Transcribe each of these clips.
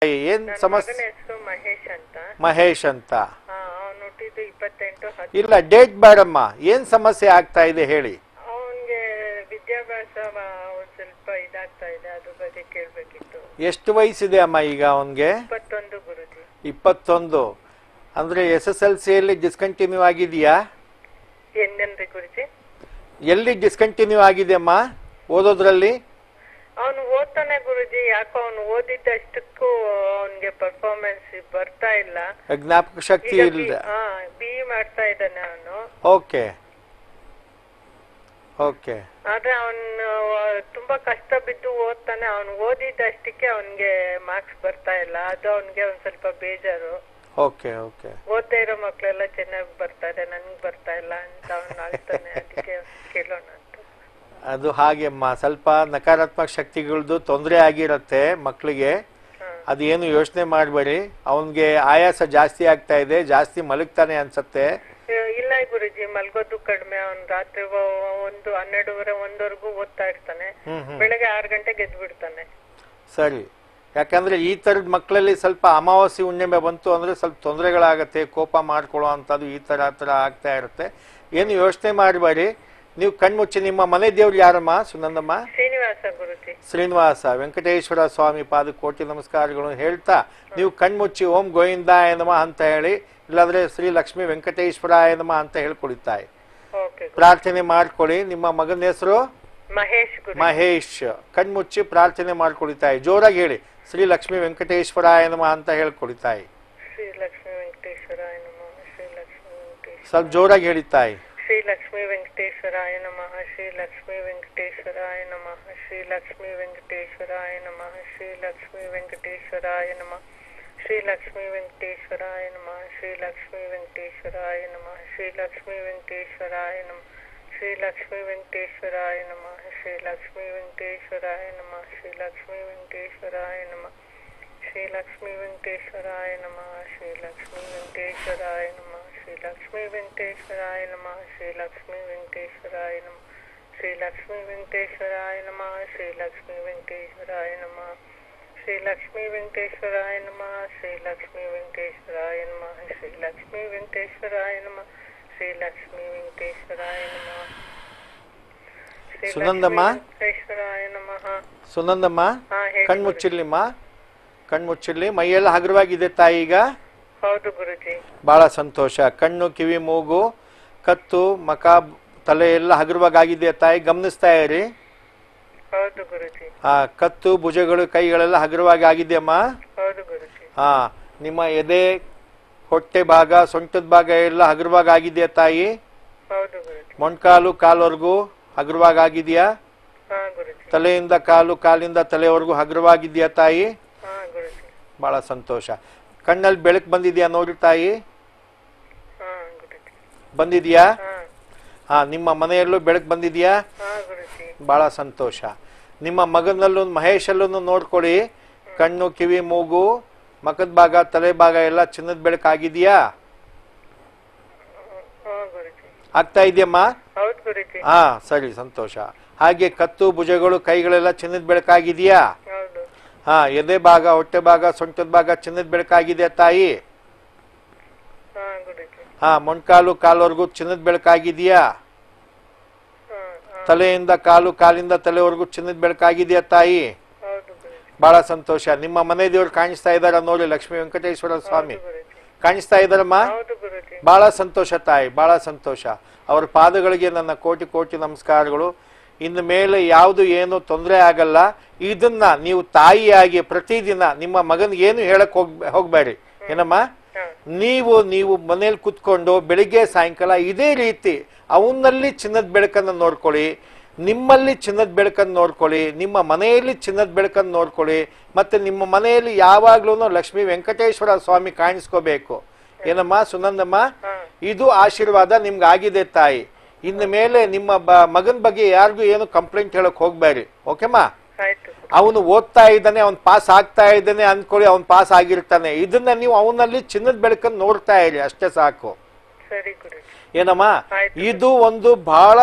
ಏನ್ ಸಮಸ್ಯೆ? ಮಹೇಶ್ ಅಂತ. ಮಹೇಶ್ ಅಂತ. ಅವನು ಹುಟ್ಟಿದ್ದು 28 ಇಲ್ಲ, ಡೇಟ್ ಬೇಡಮ್ಮ. ಏನ್ ಸಮಸ್ಯೆ ಆಗ್ತಾ ಇದೆ ಹೇಳಿ. ಅವನ್ಗೆ ವಿದ್ಯಾಭ್ಯಾಸ ಒಂದ್ ಸ್ವಲ್ಪ ಇದಾಗ್ತಾ ಇದೆ, ಅದ್ರ ಬಗ್ಗೆ ಕೇಳ್ಬೇಕಿತ್ತು. ಎಷ್ಟು ವಯಸ್ಸಿದೆ ಅಮ್ಮ ಈಗ ಅವನ್ಗೆ? 21 ಗುರುಜಿ. 21 ಅಂದ್ರೆ SSLC ಯಲ್ಲಿ ಡಿಸ್ಕಂಟಿನ್ಯೂ ಆಗಿದೆಯಾ? ಏನೇನ್ರಿ ಗುರುಜಿ? ಎಲ್ಲಿ ಡಿಸ್ಕಂಟಿನ್ಯೂ ಆಗಿದೆ ಅಮ್ಮ ಓದೋದ್ರಲ್ಲಿ? ಅವನು ಓದ್ತಾನೆ ಗುರುಜಿ, ಯಾಕೋ ಅವನು ಓದಿದ್ದಷ್ಟಕ್ಕೂ ಅವನ್ಗೆ ಪರ್ಫಾರ್ಮೆನ್ಸ್ ಬರ್ತಾ ಇಲ್ಲ, ಜ್ಞಾಪಕ ಶಕ್ತಿ ಇಲ್ಲ. BE ಮಾಡ್ತಾ ಇದ್ದಾನೆ ಅವನು. Okay okay. ಆದ್ರೆ ಅವನು ತುಂಬಾ ಕಷ್ಟ ಬಿದ್ದು ಓದ್ತಾನೆ, ಅವನು ಓದಿದ್ದಷ್ಟಕ್ಕೆ ಅವನ್ಗೆ ಮಾರ್ಕ್ಸ್ ಬರ್ತಾ ಇಲ್ಲ, ಅದು ಅವನ್ಗೆ ಒಂದ್ ಸ್ವಲ್ಪ ಬೇಜಾರು. Okay okay. ಓದ್ತಾ ಇರೋ ಮಕ್ಳೆಲ್ಲ ಚೆನ್ನಾಗಿ ಬರ್ತಾ ಇದೆ, ನನ್ಗ್ ಬರ್ತಾ ಇಲ್ಲ ಅಂತ ಅವನು ಅಳ್ತಾನೆ, ಅದಕ್ಕೆ ಕೇಳೋಣ ಅಂತ. ಅದು ಹಾಗೆಮ್ಮ, ಸ್ವಲ್ಪ ನಕಾರಾತ್ಮಕ ಶಕ್ತಿಗಳದ್ದು ತೊಂದರೆ ಆಗಿರತ್ತೆ ಮಕ್ಕಳಿಗೆ. ಅದೇನು ಯೋಚನೆ ಮಾಡಬೇಡಿ. ಅವನ್ಗೆ ಆಯಾಸ ಜಾಸ್ತಿ ಆಗ್ತಾ ಇದೆ, ಜಾಸ್ತಿ ಮಲಗ್ತಾನೆ ಅನ್ಸತ್ತೆ. ಇಲ್ಲ ಗುರುಜಿ, ಮಲ್ಗೋದು ಕಡಿಮೆ. ಅವ್ನು ರಾತ್ರಿ 12:30 1ವರೆಗೂ ಓದ್ತಾ ಇರ್ತಾನೆ, ಬೆಳಗ್ಗೆ 6 ಗಂಟೆಗೆ ಎದ್ದು ಬಿಡ್ತಾನೆ. ಸರಿ, ಯಾಕಂದ್ರೆ ಈ ತರದ ಮಕ್ಕಳಲ್ಲಿ ಸ್ವಲ್ಪ ಅಮಾವಾಸ್ಯೆ ಹುಣ್ಣಿಮೆ ಬಂತು ಅಂದ್ರೆ ಸ್ವಲ್ಪ ತೊಂದರೆಗಳಾಗತ್ತೆ, ಕೋಪ ಮಾಡ್ಕೊಳ್ಳೋ ಅಂತದ್ದು ಈ ತರ ಆಗ್ತಾ ಇರುತ್ತೆ. ಏನು ಯೋಚನೆ ಮಾಡಬೇಡಿ. ನೀವು ಕಣ್ಮುಚ್ಚಿ. ನಿಮ್ಮ ಮನೆ ದೇವ್ರು ಯಾರಮ್ಮ ಸುನಂದಮ್ಮ? ಶ್ರೀನಿವಾಸ ಗುರುಜಿ. ಶ್ರೀನಿವಾಸ ವೆಂಕಟೇಶ್ವರ ಸ್ವಾಮಿ ಪಾದ ಕೋಟಿ ನಮಸ್ಕಾರಗಳು ಹೇಳ್ತಾ ನೀವು ಕಣ್ಮುಚ್ಚಿ ಓಂ ಗೋವಿಂದಾಯ ನಮಃ ಅಂತ ಹೇಳಿ, ಇಲ್ಲಾಂದ್ರೆ ಶ್ರೀ ಲಕ್ಷ್ಮೀ ವೆಂಕಟೇಶ್ವರಾಯ ನಮಃ ಅಂತ ಹೇಳ್ಕೊಡಿತಾಯಿ ಪ್ರಾರ್ಥನೆ ಮಾಡ್ಕೊಳ್ಳಿ. ನಿಮ್ಮ ಮಗನ ಹೆಸರು ಮಹೇಶ್. ಕಣ್ಮುಚ್ಚಿ ಪ್ರಾರ್ಥನೆ ಮಾಡ್ಕೊಡಿತಾಯಿ. ಜೋರಾಗಿ ಹೇಳಿ, ಶ್ರೀ ಲಕ್ಷ್ಮೀ ವೆಂಕಟೇಶ್ವರಾಯ ನಮಃ ಅಂತ ಹೇಳ್ಕೊಡಿತಾಯಿ. ಸ್ವಲ್ಪ ಜೋರಾಗಿ ಹೇಳಿತಾಯಿ. ಶ್ರೀ ಲಕ್ಷ್ಮೀ ವೆಂಕಟೇಶ್ವರಾಯ ನಮಃ, ಶ್ರೀ ಲಕ್ಷ್ಮೀ ವೆಂಕಟೇಶ್ವರಾಯ ನಮಃ, ಶ್ರೀ ಲಕ್ಷ್ಮೀ ವೆಂಕಟೇಶ್ವರಾಯ ನಮಃ, ಶ್ರೀ ಲಕ್ಷ್ಮೀ ವೆಂಕಟೇಶ್ವರಾಯ ನಮಃ, ಶ್ರೀ ಲಕ್ಷ್ಮೀ ವೆಂಕಟೇಶ್ವರಾಯ ನಮಃ, ಶ್ರೀ ಲಕ್ಷ್ಮೀ ವೆಂಕಟೇಶ್ವರಾಯ ನಮಃ, ಶ್ರೀ ಲಕ್ಷ್ಮೀ ವೆಂಕಟೇಶ್ವರಾಯ ನಮಃ, ಶ್ರೀ ಲಕ್ಷ್ಮೀ ವೆಂಕಟೇಶ್ವರಾಯ ನಮಃ, ಶ್ರೀ ಲಕ್ಷ್ಮೀ ವೆಂಕಟೇಶ್ವರಾಯ ನಮಃ, ಶ್ರೀ ಲಕ್ಷ್ಮೀ ವೆಂಕಟೇಶ್ವರಾಯ ನಮಃ, ಶ್ರೀ ಲಕ್ಷ್ಮೀ ವೆಂಕಟೇಶ್ವರಾಯ ನಮಃ, ಶ್ರೀ ಲಕ್ಷ್ಮೀ ವೆಂಕಟೇಶ್ವರಾಯ ನಮಃ, ಶ್ರೀ ಲಕ್ಷ್ಮೀ ವೆಂಕಟೇಶ್ವರಾಯ ನಮಃ, ಶ್ರೀ ಲಕ್ಷ್ಮೀ ವೆಂಕಟೇಶ್ವರಾಯ ನಮಃ, ಶ್ರೀ ಲಕ್ಷ್ಮೀ ವೆಂಕಟೇಶ್ವರಾಯ ನಮಃ, ಶ್ರೀ ಲಕ್ಷ್ಮೀ ವೆಂಕಟೇಶ್ವರಾಯ ನಮಃ, ಶ್ರೀ ಲಕ್ಷ್ಮೀ ವೆಂಕಟೇಶ್ವರಾಯ ನಮಃ, ಶ್ರೀ ಲಕ್ಷ್ಮೀ ವೆಂಕಟೇಶ್ವರಾಯ ನಮಃ, ಶ್ರೀ ಲಕ್ಷ್ಮೀ ವೆಂಕಟೇಶ್ವರಾಯ ನಮಃ, ಶ್ರೀ ಲಕ್ಷ್ಮೀ ವೆಂಕಟೇಶ್ವರಾಯ ನಮಃ. ಸುನಂದಮ್ಮ, ಸುನಂದಮ್ಮ ಕಣ್ಮುಚ್ಚಿರ್ಲಿಮ್ಮ, ಕಣ್ಮುಚ್ಚಿರ್ಲಿ. ಮೈಯೆಲ್ಲ ಹಗುರವಾಗಿದೆ ತಾಯಿ ಈಗ? ಹೌದು ಗುರುಜಿ. ಬಹಳ ಸಂತೋಷ. ಕಣ್ಣು, ಕಿವಿ, ಮೂಗು, ಕತ್ತು, ಮಕ, ತಲೆ ಎಲ್ಲ ಹಗುರವಾಗಿದೆ ತಾಯಿ, ಗಮನಿಸ್ತಾ ಇರಿ. ಹೌದು ಗುರುಜಿ. ಕತ್ತು, ಭುಜಗಳು, ಕೈಗಳೆಲ್ಲ ಹಗುರವಾಗಿ ಆಗಿದೆಯಮ್ಮ? ಹೌದು ಗುರುಜಿ. ನಿಮ್ಮ ಎದೆ, ಹೊಟ್ಟೆ ಭಾಗ, ಸೊಂಟದ ಭಾಗ ಎಲ್ಲ ಹಗುರವಾಗಿ ಆಗಿದೆಯಾ ತಾಯಿ? ಹೌದು ಗುರುಜಿ. ಮೊಣಕಾಲು, ಕಾಲ್ವರೆಗೂ ಹಗುರವಾಗಿ ಆಗಿದೆಯಾ? ತಲೆಯಿಂದ ಕಾಲು, ಕಾಲಿಂದ ತಲೆವರೆಗೂ ಹಗುರವಾಗಿದೆಯಾ ತಾಯಿ? ಬಹಳ ಸಂತೋಷ. ಕಣ್ಣಲ್ಲಿ ಬೆಳಕು ಬಂದಿದ್ಯಾ ನೋಡಿ ತಾಯಿ? ಬಂದಿದ್ಯಾ? ನಿಮ್ಮ ಮನೆಯಲ್ಲೂ ಬೆಳಕು ಬಂದಿದ್ಯಾ? ಬಹಳ ಸಂತೋಷ. ನಿಮ್ಮ ಮಗನಲ್ಲೂ ಮಹೇಶಲ್ಲೂ ನೋಡ್ಕೊಳ್ಳಿ. ಕಣ್ಣು, ಕಿವಿ, ಮೂಗು, ಮಕದ ಭಾಗ, ತಲೆ ಭಾಗ ಎಲ್ಲ ಚಿನ್ನದ ಬೆಳಕು ಆಗಿದೆಯಾ? ಆಗ್ತಾ ಇದೆಯಮ್ಮ? ಸರಿ, ಸಂತೋಷ. ಹಾಗೆ ಕತ್ತು, ಭುಜಗಳು, ಕೈಗಳೆಲ್ಲ ಚಿನ್ನದ ಬೆಳಕಾಗಿದೆಯಾ? ಎದೆ ಭಾಗ, ಹೊಟ್ಟೆ ಭಾಗ, ಸೊಂಟದ ಭಾಗ ಚಿನ್ನದ ಬೆಳಕಾಗಿದೆಯಾ ತಾಯಿ? ಮೊಣಕಾಲು, ಕಾಲ್ವರೆಗೂ ಚಿನ್ನದ ಬೆಳಕಾಗಿದೆಯಾ? ತಲೆಯಿಂದ ಕಾಲು, ಕಾಲಿಂದ ತಲೆವರೆಗೂ ಚಿನ್ನದ ಬೆಳಕಾಗಿದೆಯಾ ತಾಯಿ? ಬಹಳ ಸಂತೋಷ. ನಿಮ್ಮ ಮನೆ ದೇವ್ರು ಕಾಣಿಸ್ತಾ ಇದಾರ ನೋಡಿ, ಲಕ್ಷ್ಮೀ ವೆಂಕಟೇಶ್ವರ ಸ್ವಾಮಿ ಕಾಣಿಸ್ತಾ ಇದಾರಮ್ಮ? ಬಹಳ ಸಂತೋಷ ತಾಯಿ, ಬಹಳ ಸಂತೋಷ. ಅವರ ಪಾದಗಳಿಗೆ ನನ್ನ ಕೋಟಿ ಕೋಟಿ ನಮಸ್ಕಾರಗಳು. ಇನ್ನು ಮೇಲೆ ಯಾವುದು ಏನು ತೊಂದರೆ ಆಗಲ್ಲ. ಇದನ್ನ ನೀವು ತಾಯಿಯಾಗಿ ಪ್ರತಿದಿನ ನಿಮ್ಮ ಮಗನಿಗೆ ಏನು ಹೇಳಕ್ ಹೋಗ್ಬೇಡಿ. ಏನಮ್ಮ, ನೀವು ಮನೇಲಿ ಕುತ್ಕೊಂಡು ಬೆಳಿಗ್ಗೆ ಸಾಯಂಕಾಲ ಇದೇ ರೀತಿ ಅವನಲ್ಲಿ ಚಿನ್ನದ ಬೆಳಕನ್ನು ನೋಡ್ಕೊಳ್ಳಿ, ನಿಮ್ಮಲ್ಲಿ ಚಿನ್ನದ ಬೆಳಕನ್ನು ನೋಡ್ಕೊಳ್ಳಿ, ನಿಮ್ಮ ಮನೆಯಲ್ಲಿ ಚಿನ್ನದ ಬೆಳಕನ್ನು ನೋಡ್ಕೊಳ್ಳಿ. ಮತ್ತೆ ನಿಮ್ಮ ಮನೆಯಲ್ಲಿ ಯಾವಾಗ್ಲೂ ಲಕ್ಷ್ಮೀ ವೆಂಕಟೇಶ್ವರ ಸ್ವಾಮಿ ಕಾಣಿಸ್ಕೋಬೇಕು. ಏನಮ್ಮ ಸುನಂದಮ್ಮ, ಇದು ಆಶೀರ್ವಾದ ನಿಮ್ಗೆ ಆಗಿದೆ ತಾಯಿ. ಇನ್ನು ಮೇಲೆ ನಿಮ್ಮ ಮಗನ ಬಗ್ಗೆ ಯಾರಿಗೂ ಏನು ಕಂಪ್ಲೇಂಟ್ ಹೇಳಕ್ ಹೋಗ್ಬೇಡಿ. ಓಕೆಮ್ಮ? ಅವನು ಓದ್ತಾ ಇದ್ದಾನೆ, ಅವ್ನು ಪಾಸ್ ಆಗ್ತಾ ಇದ್ದಾನೆ ಅಂದ್ಕೊಳ್ಳಿ, ಅವ್ನು ಪಾಸ್ ಆಗಿರ್ತಾನೆ. ಇದನ್ನ ನೀವು ಅವನಲ್ಲಿ ಚಿನ್ನದ ಬೆಳಕನ್ನು ನೋಡ್ತಾ ಇರಿ, ಅಷ್ಟೇ ಸಾಕು. ಏನಮ್ಮ, ಇದು ಒಂದು ಬಹಳ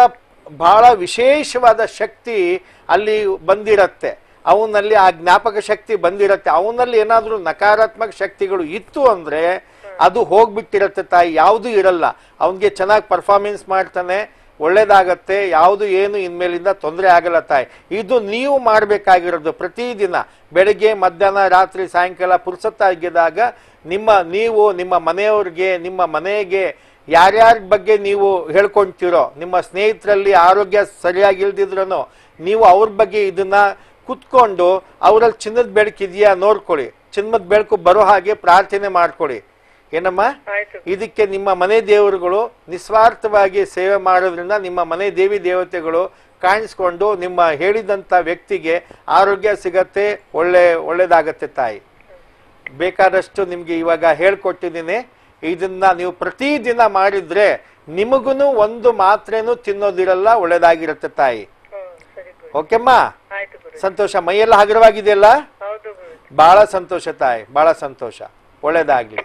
ಬಹಳ ವಿಶೇಷವಾದ ಶಕ್ತಿ ಅಲ್ಲಿ ಬಂದಿರತ್ತೆ. ಅವನಲ್ಲಿ ಆ ಜ್ಞಾಪಕ ಶಕ್ತಿ ಬಂದಿರತ್ತೆ. ಅವನಲ್ಲಿ ಏನಾದ್ರೂ ನಕಾರಾತ್ಮಕ ಶಕ್ತಿಗಳು ಇತ್ತು ಅಂದ್ರೆ ಅದು ಹೋಗ್ಬಿಟ್ಟಿರತ್ತೆ ತಾಯಿ, ಯಾವುದು ಇರಲ್ಲ. ಅವನ್ಗೆ ಚೆನ್ನಾಗಿ ಪರ್ಫಾರ್ಮೆನ್ಸ್ ಮಾಡ್ತಾನೆ, ಒಳ್ಳೇದಾಗತ್ತೆ, ಯಾವುದು ಏನು ಇನ್ಮೇಲಿಂದ ತೊಂದರೆ ಆಗಲ್ಲ ತಾಯಿ. ಇದು ನೀವು ಮಾಡಬೇಕಾಗಿರೋದು ಪ್ರತಿದಿನ ಬೆಳಿಗ್ಗೆ, ಮಧ್ಯಾಹ್ನ, ರಾತ್ರಿ, ಸಾಯಂಕಾಲ ಪುರ್ಸತ್ತಾಗಿದ್ದಾಗ ನೀವು ನಿಮ್ಮ ಮನೆಯವ್ರಿಗೆ, ನಿಮ್ಮ ಮನೆಗೆ ಯಾರ್ಯಾರ ಬಗ್ಗೆ ನೀವು ಹೇಳ್ಕೊಂತೀರೋ, ನಿಮ್ಮ ಸ್ನೇಹಿತರಲ್ಲಿ ಆರೋಗ್ಯ ಸರಿಯಾಗಿಲ್ದಿದ್ರೂ ನೀವು ಅವ್ರ ಬಗ್ಗೆ ಇದನ್ನ ಕುತ್ಕೊಂಡು ಅವರಲ್ಲಿ ಚಿನ್ನದ ಬೆಳಕಿದೆಯಾ ನೋಡ್ಕೊಳ್ಳಿ, ಚಿನ್ನದ ಬೆಳಕು ಬರೋ ಹಾಗೆ ಪ್ರಾರ್ಥನೆ ಮಾಡ್ಕೊಳ್ಳಿ. ಏನಮ್ಮ, ಇದಕ್ಕೆ ನಿಮ್ಮ ಮನೆ ದೇವರುಗಳು ನಿಸ್ವಾರ್ಥವಾಗಿ ಸೇವೆ ಮಾಡೋದ್ರಿಂದ ನಿಮ್ಮ ಮನೆ ದೇವಿ ದೇವತೆಗಳು ಕಾಣಿಸ್ಕೊಂಡು ನಿಮ್ಮ ಹೇಳಿದಂತ ವ್ಯಕ್ತಿಗೆ ಆರೋಗ್ಯ ಸಿಗತ್ತೆ, ಒಳ್ಳೇದಾಗತ್ತೆ ತಾಯಿ. ಬೇಕಾದಷ್ಟು ನಿಮ್ಗೆ ಇವಾಗ ಹೇಳ್ಕೊಟ್ಟಿದ್ದೀನಿ. ಇದನ್ನ ನೀವು ಪ್ರತಿದಿನ ಮಾಡಿದ್ರೆ ನಿಮಗೂ ಒಂದು ಮಾತ್ರೇನು ತಿನ್ನೋದಿರಲ್ಲ, ಒಳ್ಳೇದಾಗಿರುತ್ತೆ ತಾಯಿ. ಓಕೆಮ್ಮ, ಸಂತೋಷ. ಮೈಯೆಲ್ಲ ಹಗುರವಾಗಿದೆಯಲ್ಲ? ಬಹಳ ಸಂತೋಷ ತಾಯಿ, ಬಹಳ ಸಂತೋಷ. ಒಳ್ಳೇದಾಗ್ಲಿ.